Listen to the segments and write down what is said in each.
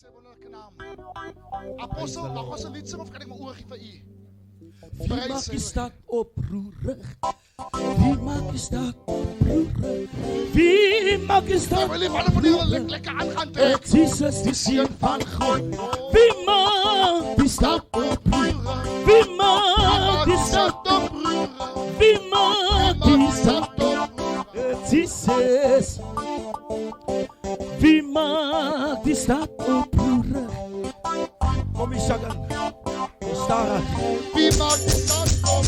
sy wonderlike naam. Apostel lied sing of kan ek my oogie vir u? Wie maak je staat oproerig? Wie maak je staat oproerig? Wie maak je staat? Ek wil die manne van die hele lekker aangaan trek. Het Jesus die seun van God. Wie maak die staat oproerig? Wie maak die staat oproerig? Wie maak die staat oproerig? Het Jesus. Wie maak die staat oproerig? Kom eens zeggen. Stara. Wie maak die stad op?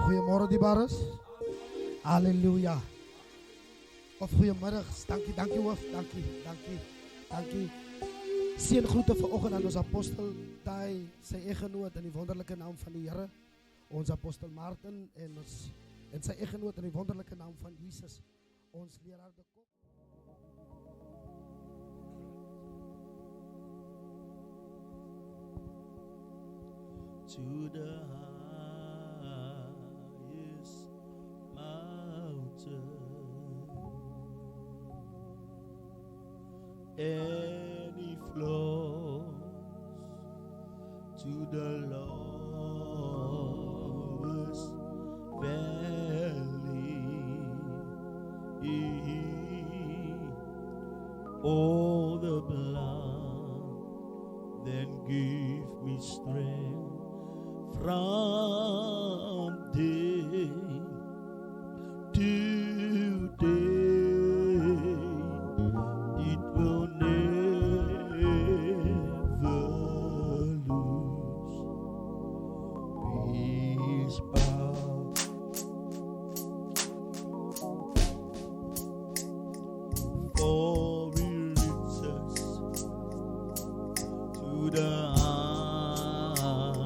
Goeiemôre die Barres. Halleluja. Of goeiemiddag. Dankie hoof. Dankie. Seën groete vanoggend aan ons apostel Ty, sy eggenoot in die wonderlike naam van die Here, ons apostel Martin en sy eggenoot in die wonderlike naam van Jesus, ons leraar de kop. To the highest mountain, and he flows to the lowest from day to day, it will never lose its power. For it leads us to the highest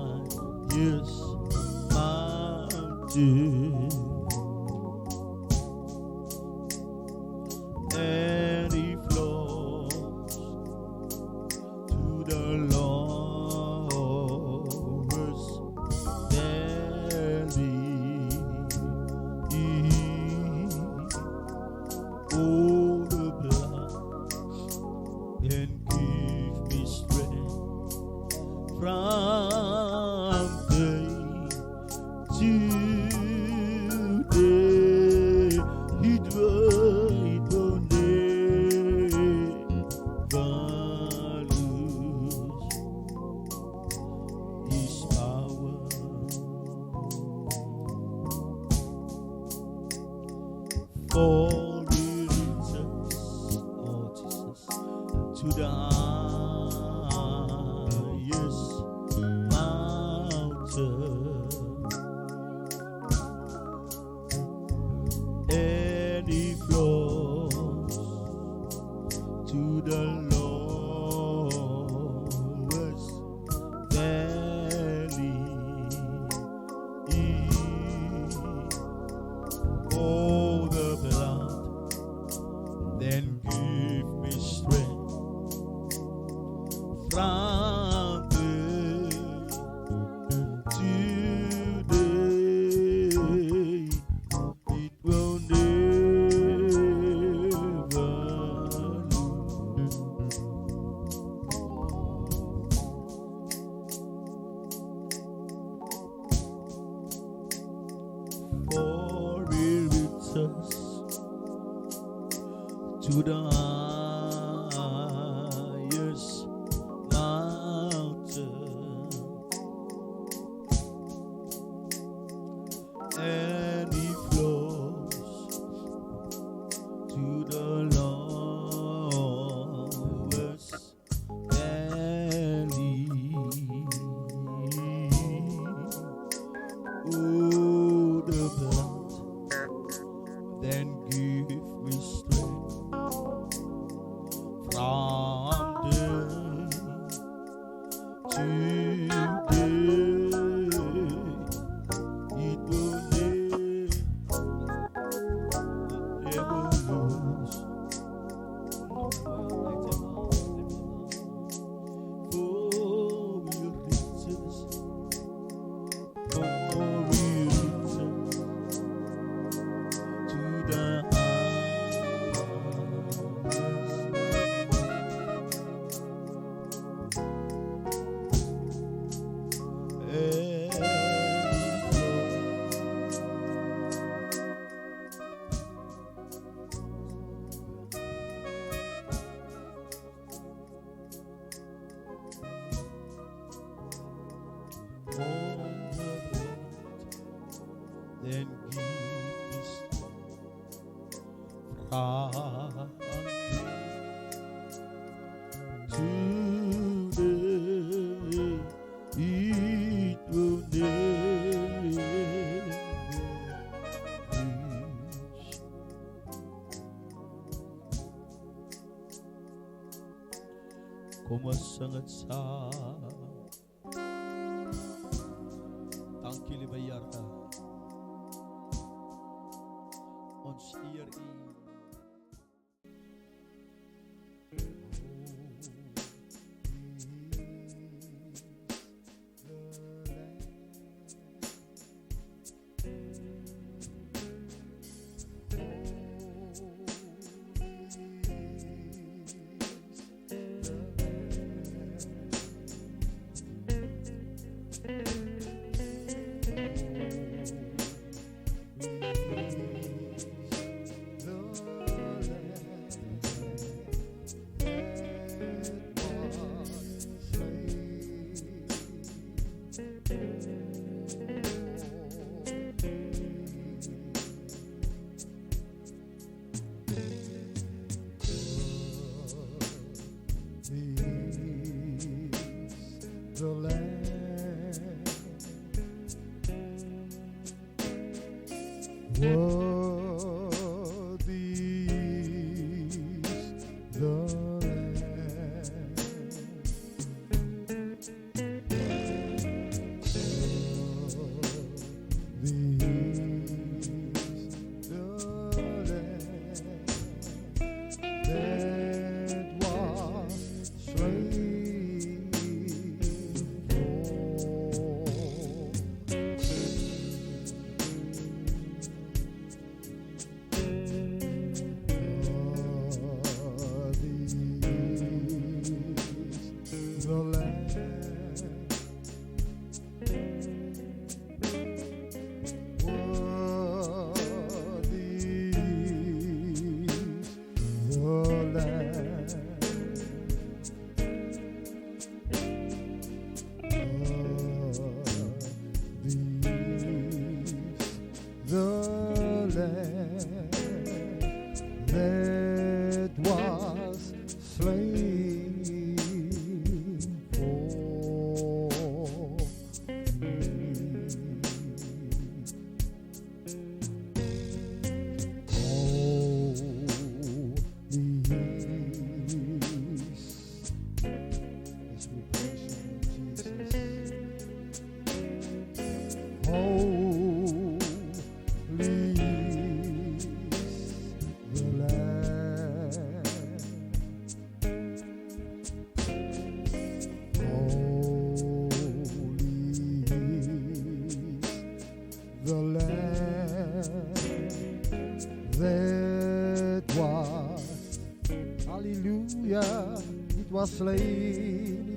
mountain, and it flows to the lowest valley. Oh, the blood can give me strength from day to day. It will never lose its power. For it leads us, oh Jesus, to the highest mountain, and it flows to the lowest valley. Oh, the blood then give me strength from day to day. It will never lose. For it leads us to the highest mountain, and it flows to the lowest valley. Oh, the blood then give me strength from day to day. It will never lose. For it leads us, for it leads us to the then give me strength from today. It will never lose. Kom ons sing het saam. Dankie liewe Here. Ons eer U.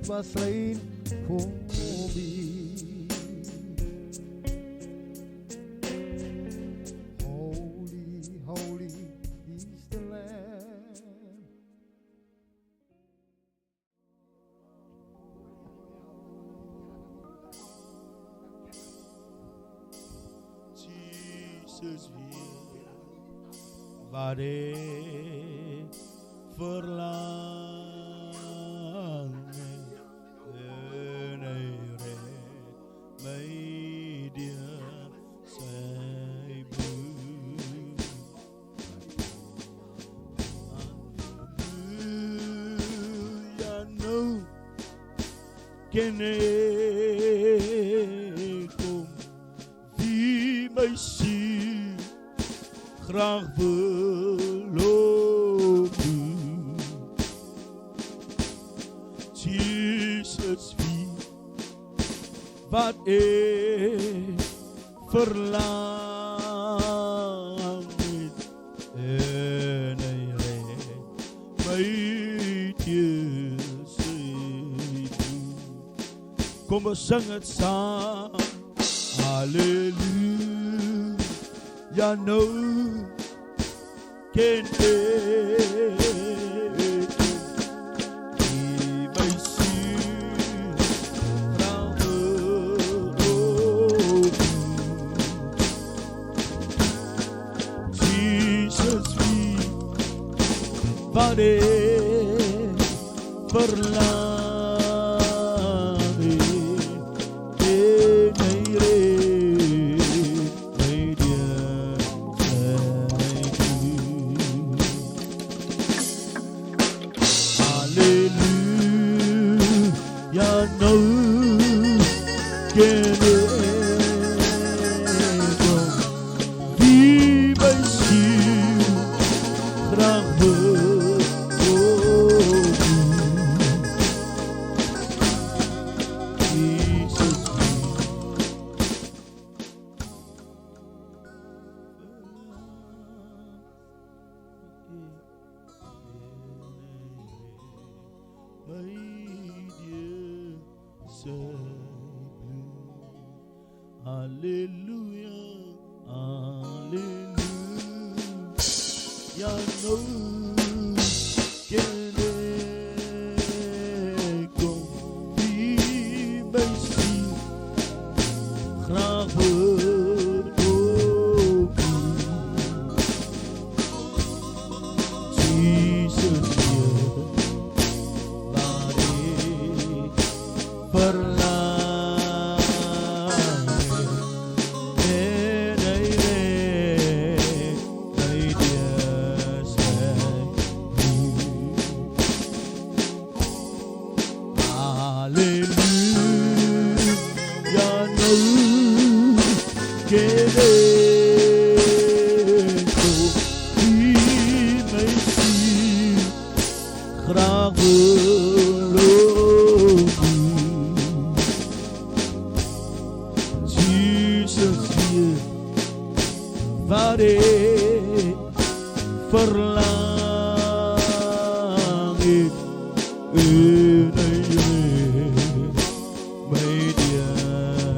It was slain for me. Holy, holy is the Lamb. Jesus weer waar ik verlang. Ken ik kom wie my siel graag beloven. Jesus wie wat ik verlang het en hy red my teers. Kom ons sing het saam. Halleluja, nou ken ek die my siel graag beloven. Jesus wie wat ek verlang. Kennen ko die mijn ziel graag belooft. Jesus hier, waar ik verlang ik in een media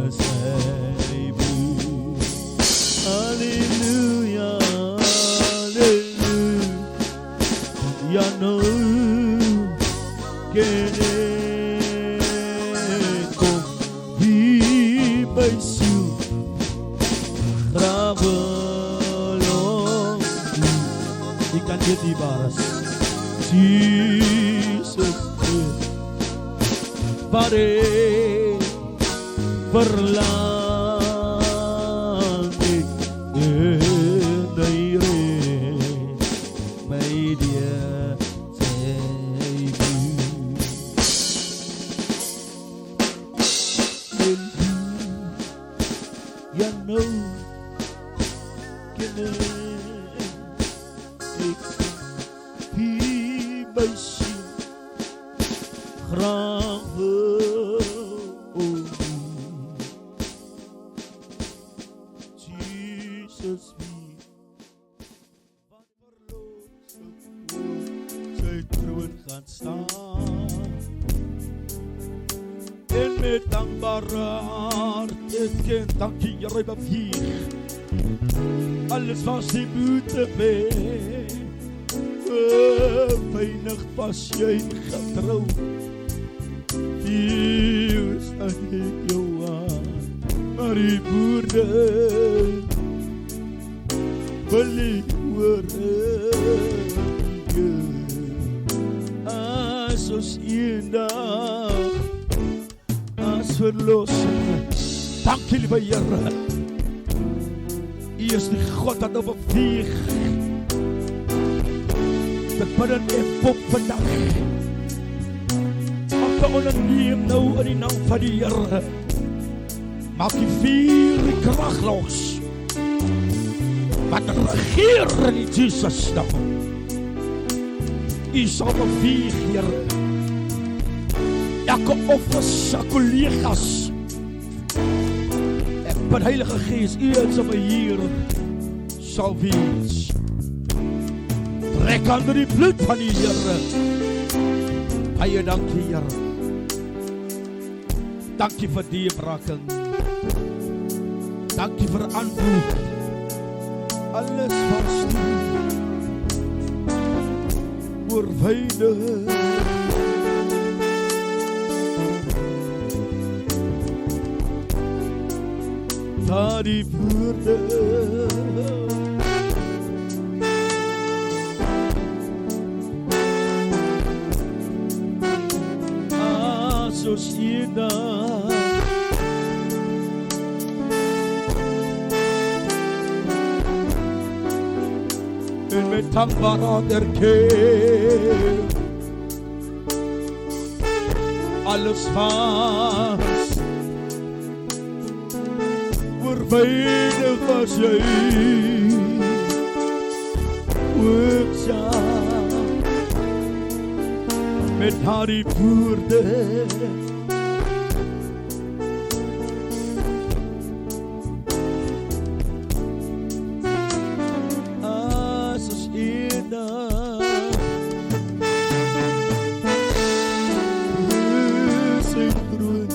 zijn buurt. Halleluja, halleluja, ja nu ken ik ook wie mijn ziel graag belooft. Ik kan dit niet baras. Jesus, waar ik verlang ik in de media zijn buurt. Ja, nou ken ik wie mijn ziel graag belooft. Jesus wie wat verloopt zijn troon gaan staan. En met dankbare hart het kind dankie Here bevier. Alles was die moeite werd. Weinig was jy getrou. Hier staan ek jou aan. Maar die woorde wil ek hoor. As ons eendag as verlossing. Dankie liewe Here. U is die God dat op vier. Ek bidden en pop vandag. Elke onderneem nou in die naam van die Here. Maak die vier die krag los. Wat regeer in die Jesus naam. U sal bevier, Here. Elke offers, collega's. Ek bid Heilige Gees, U is op hier sal wees. Trek aan die bloed van die Here. Baie dankie, Here. Dankie vir die braking. Dankie vir antwoord. Alles was oorwyde. Daar die woorde soos eendag en met dankbaarheid erken alles was oorwydig was jy oorzaam met haar die woorde as ons eendag sy troon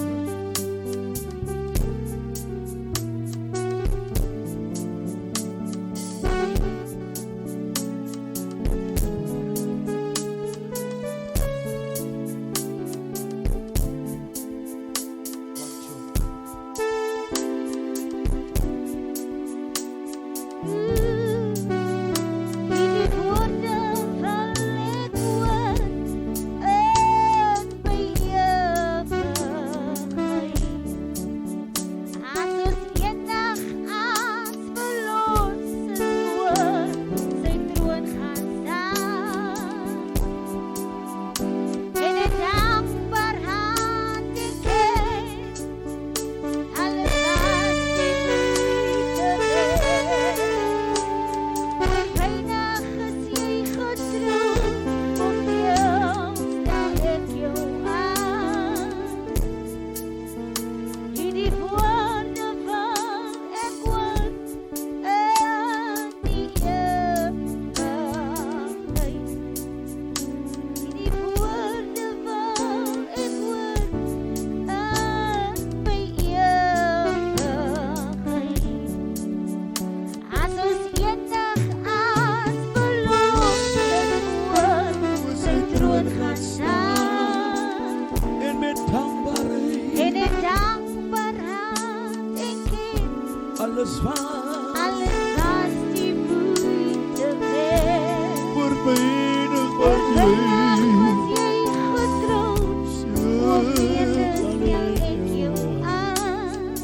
Alles was die moeite werd. voor weinig wat Weinig jy was jy getrouwd, hoeveel stel ek jou aan?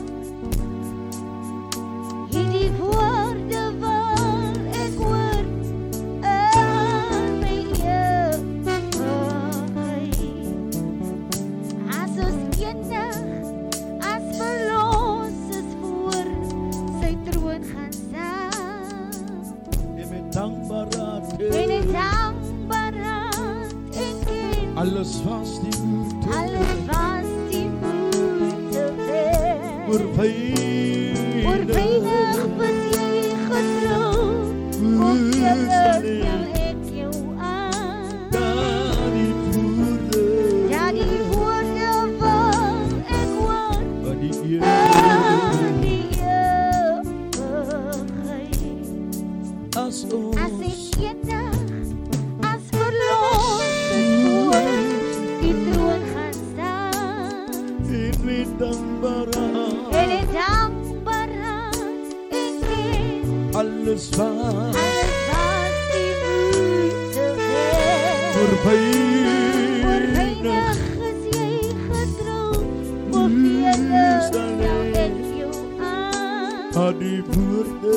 Hierdie woorde wat ek hoor in my ewigheid. As ons eendag, as verlosses voor sy troon gaan staan, en met dankbaarheid en in dankbaarheid en ken, alles was die moeite alles was die moeite werd. voor Voor weinig was jy getrouwd, hoeveel stel ek jou aan? die woorde Ja, die woorde wat ek hoor van die in die ewigheid. as As ons ek eendag, as verlosses voor die troon gaan staan, en met dankbaarheid en in dankbaarheid en ken, alles was alles was die moeite werd. voor Voor weinig weinig is jy getrouwd, hoeveel stel ek jou aan? die woorde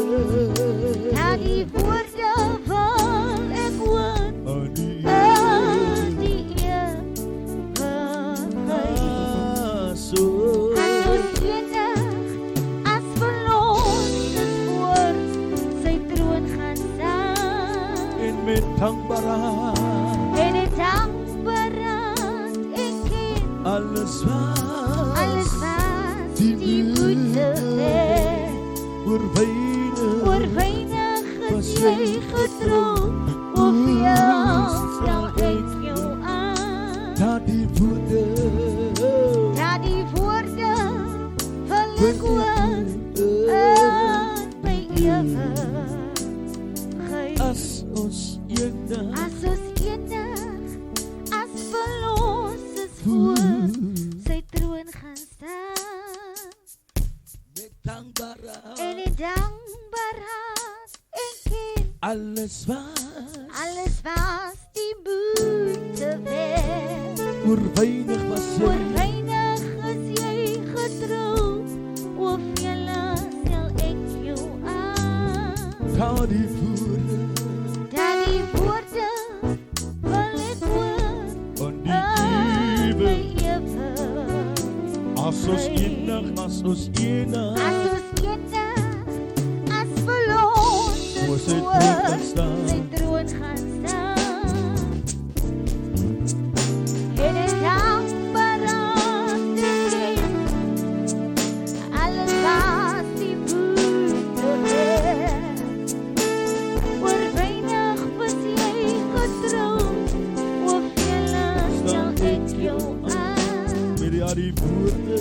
Ja, die woorde wat ek hoor van die in die ewigheid. as As ons eendag, as verlosses voor sy troon gaan staan, en met dankbaarheid en in dankbaarheid en ken, alles was alles was die moeite werd. voor Voor weinig weinig is jy getrouwd, hoeveel stel ek jou aan? die woorde Ja, die woorde wil ek hoor in my ewigheid. as ons eendag As ons eendag, as verlosses voor sy troon gaan staan, met dankbaarheid en in dankbaarheid en ken, alles was alles was die moeite werd. voor weinig was Voor jy weinig is jy getrouwd, hoeveel stel ek jou aan? die woorde Dat die woorde wil ek hoor van in die my eeuwig ewigheid. as ons eendag As ons eendag, as verlosses Voor sy voor troon gaan staan. sy troon gaan staan, en in dankbaarheid en ken, alles was die moeite werd. Voor weinig was jy getrouwd, hoeveel stel ek jou aan? met die woorde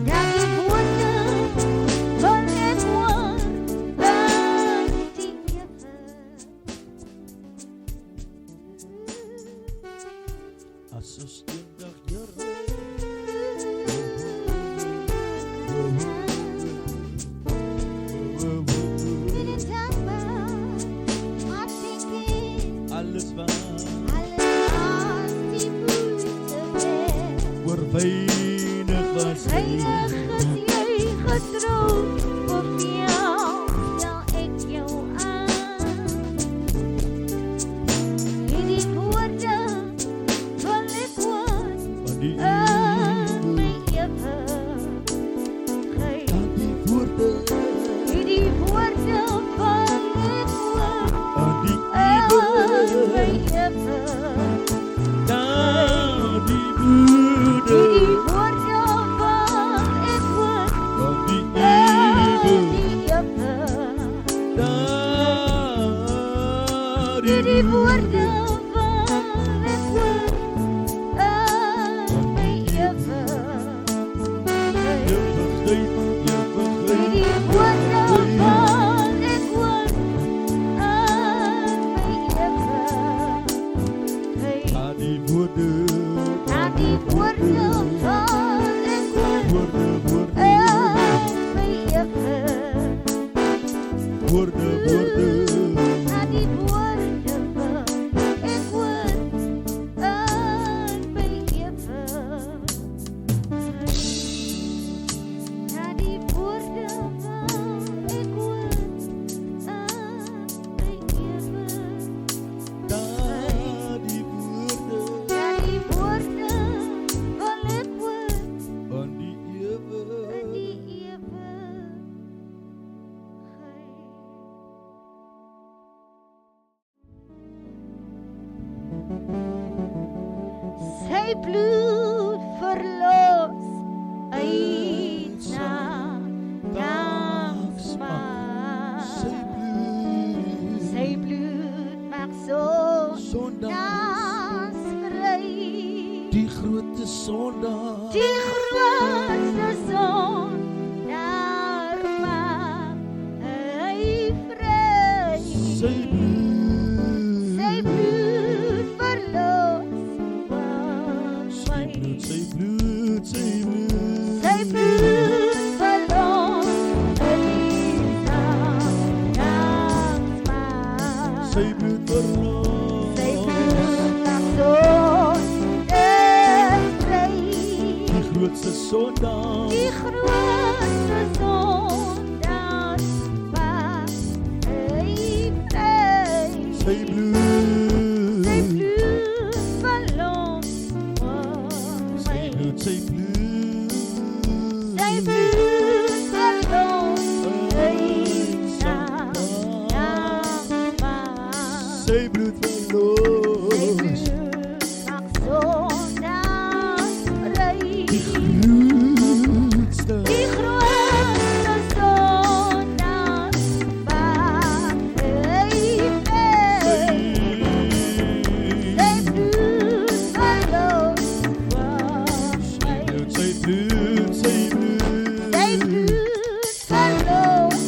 Dat die woorde Sy bloed verlos uit na dagsmaak. Sy bloed maak sondags vry. Die grote sondag. Die grootste sondaar maak hy vry. Sy bloed verlos wat my. Sy bloed Sy bloed verlos uit na dagsmaak. Sy bloed verlos. Sy bloed maak sondags vry. Die grootste sondag. Die grootste sondag maak hy vry. Sy bloed. Sy bloed verlos wat my. Sy bloed. Sy bloed verlos uit na dagsmaak. Sy bloed Sy verlos. bloed maak sondags vry. Die grootste. Die grootste sondag maak hy vry. Sy bloed verlos wat my. Sy bloed. Sy bloed. Sy bloed verlos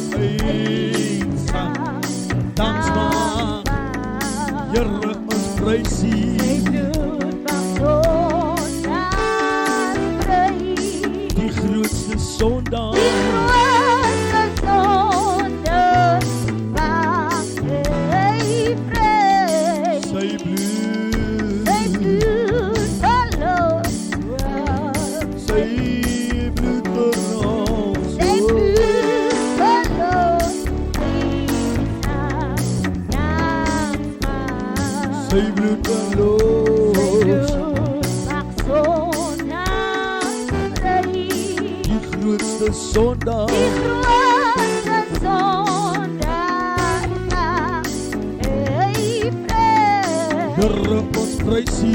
Dankbaar. Here ons prys Sy U. bloed maak sondags vry. Die grootste sondag. Die grootste sondag maak hy vry. Sy bloed. Sy bloed verlos wat Sy bloed verlos. Sy bloed verlos Sy bloed Sy verlos. bloed maak sondags vry. Die grootste sondag. Die grootste sondag maak hy vry. Here ons prys Sy U.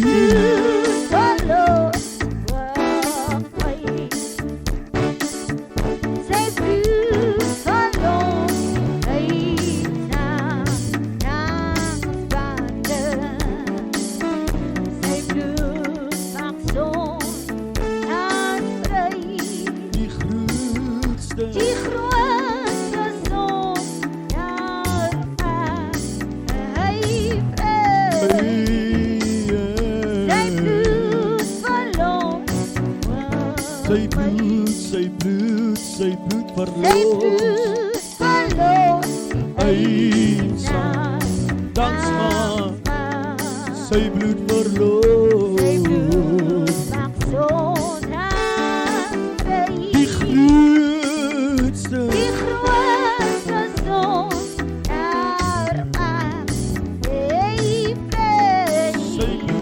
bloed verlos wat my. Sy bloed verlos uit na dagsbande. Sy bloed maak sondags vry. Die grootste. Die grootste sondag maak hy vry. Sy bloed verlos Sy wat my. bloed. Sy bloed. Sy bloed Sy verlos. bloed verlos Eensaam. Dankbaar. Sy bloed verlos. Sy bloed maak sondags vry. Die grootste. Die grootste sondag maak hy vry. Sy bloed.